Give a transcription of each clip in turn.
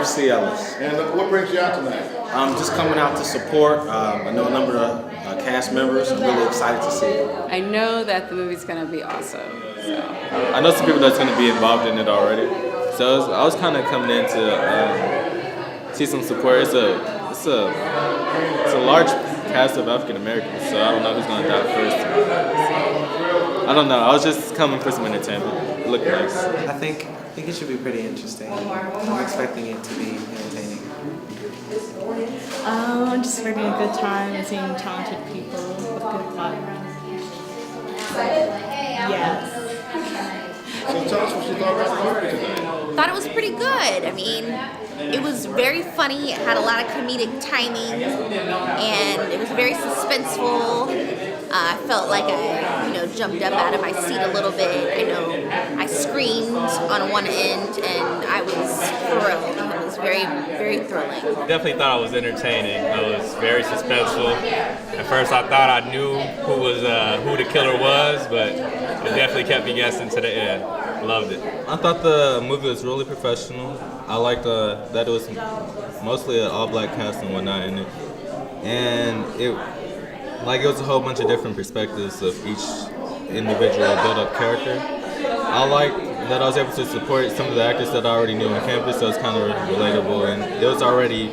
FC Ellis. And what brings you out tonight? I'm just coming out to support. I know a number of cast members. I'm really excited to see it. I know that the movie's gonna be awesome. So. I know some people that's going to be involved in it already. So I was kind of coming in to see some support. It's a large cast of African Americans, so I don't know who's going to die first. I don't know. I was just coming for some entertainment. It looked nice. I think it should be pretty interesting. I'm expecting it to be entertaining. I'm just having a good time and seeing talented people with good fun. Yes. So tell us what you thought about the movie today. Thought it was pretty good. I mean, it was very funny. It had a lot of comedic timing, and it was very suspenseful. I felt like I, jumped up out of my seat a little bit. I know I screamed on one end, and I was thrilled. It was very, very thrilling. Definitely thought it was entertaining. It was very suspenseful. At first, I thought I knew who the killer was, but it definitely kept me guessing to the end. Loved it. I thought the movie was really professional. I liked that it was mostly an all-black cast and whatnot in it, and it was a whole bunch of different perspectives of each individual build-up character. I like that I was able to support some of the actors that I already knew on campus, so it's kind of relatable, and it was already,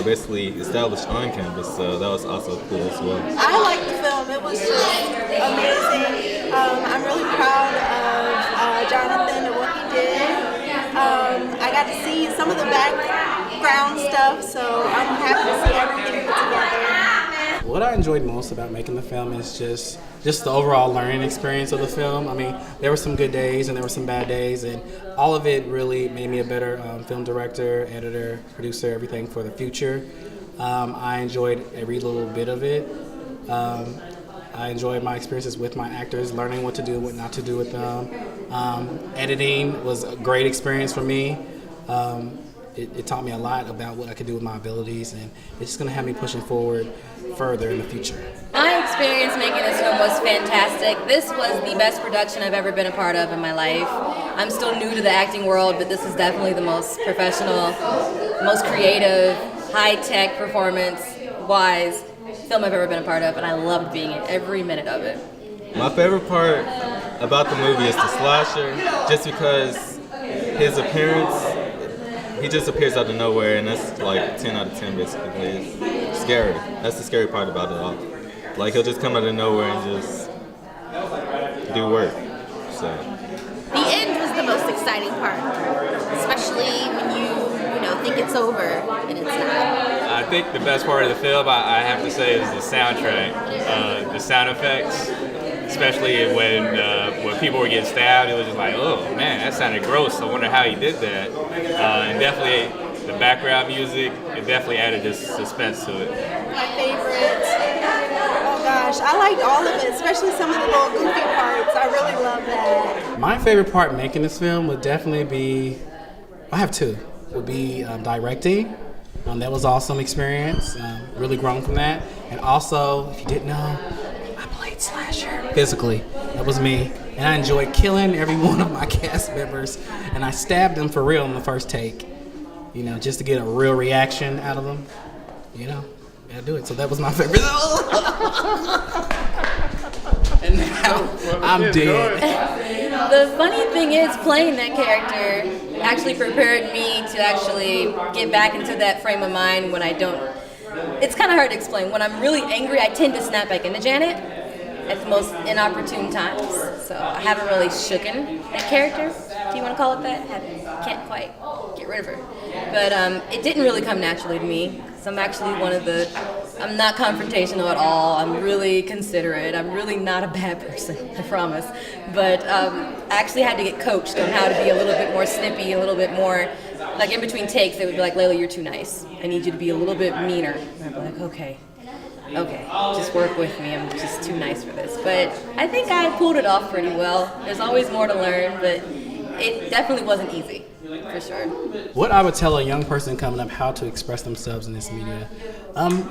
basically established on campus, so that was also cool as well. I liked the film. It was just amazing. I'm really proud of Jonathan and what he did. I got to see some of the background stuff, so I'm happy to see everything put together. What I enjoyed most about making the film is just the overall learning experience of the film. I mean, there were some good days and there were some bad days, and all of it really made me a better film director, editor, producer, everything for the future. I enjoyed every little bit of it. I enjoyed my experiences with my actors, learning what to do, what not to do with them. Editing was a great experience for me. It taught me a lot about what I could do with my abilities, and it's just going to have me pushing forward further in the future. My experience making this film was fantastic. This was the best production I've ever been a part of in my life. I'm still new to the acting world, but this is definitely the most professional, most creative, high-tech performance-wise film I've ever been a part of, and I loved being in every minute of it. My favorite part about the movie is the slasher, just because his appearance, he just appears out of nowhere, and that's like 10 out of 10 basically. It's scary. That's the scary part about it all. Like, he'll just come out of nowhere and just do work. So The end was the most exciting part, especially when you think it's over and it's not. I think the best part of the film, I have to say, is the soundtrack. The sound effects, especially when people were getting stabbed, it was just like, oh man, that sounded gross. I wonder how he did that. And definitely the background music, it definitely added this suspense to it. My favorites. Oh gosh, I liked all of it, especially some of the little goofy parts. I really love that. My favorite part making this film would definitely be, I have two, would be directing. That was an awesome experience, really grown from that. And also, if you didn't know, I played slasher physically. That was me. And I enjoyed killing every one of my cast members. And I stabbed them for real in the first take, just to get a real reaction out of them. Gotta do it. So that was my favorite. And now I'm dead. The funny thing is, playing that character actually prepared me to actually get back into that frame of mind when I don't. It's kind of hard to explain. When I'm really angry, I tend to snap back into Janet at the most inopportune times. So I haven't really shooken that character, if you want to call it that. Can't quite get rid of her. But it didn't really come naturally to me. So I'm actually I'm not confrontational at all. I'm really considerate. I'm really not a bad person, I promise. But I actually had to get coached on how to be a little bit more snippy, a little bit more, like in between takes, they would be like, Laila, you're too nice. I need you to be a little bit meaner. And I'd be like, okay, just work with me. I'm just too nice for this. But I think I pulled it off pretty well. There's always more to learn, but it definitely wasn't easy, for sure. What I would tell a young person coming up how to express themselves in this media,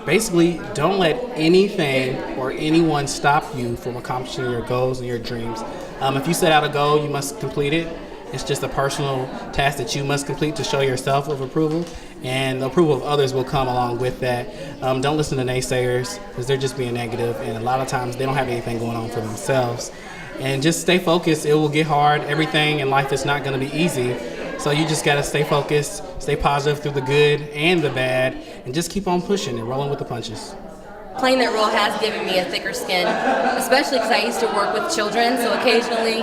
basically, don't let anything or anyone stop you from accomplishing your goals and your dreams. If you set out a goal, you must complete it. It's just a personal task that you must complete to show yourself of approval, and the approval of others will come along with that. Don't listen to naysayers, because they're just being negative, and a lot of times they don't have anything going on for themselves. And just stay focused. It will get hard. Everything in life is not going to be easy. So you just got to stay focused, stay positive through the good and the bad, and just keep on pushing and rolling with the punches. Playing that role has given me a thicker skin, especially because I used to work with children, so occasionally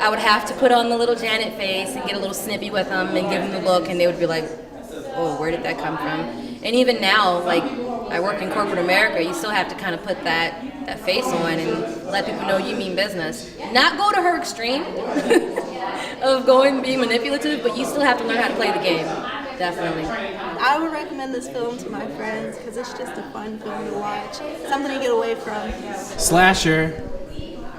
I would have to put on the little Janet face and get a little snippy with them and give them the look, and they would be like, oh, where did that come from? And even now, like, I work in corporate America, you still have to kind of put that face on and let people know you mean business. Not go to her extreme of going and being manipulative, but you still have to learn how to play the game. Definitely. I would recommend this film to my friends because it's just a fun film to watch. Something to get away from. Slasher,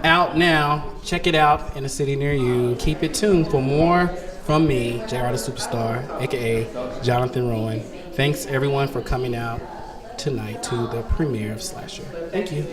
out now. Check it out in a city near you. Keep it tuned for more from me, JR the Superstar, aka Jonathan Rowan. Thanks everyone for coming out tonight to the premiere of Slasher. Thank you.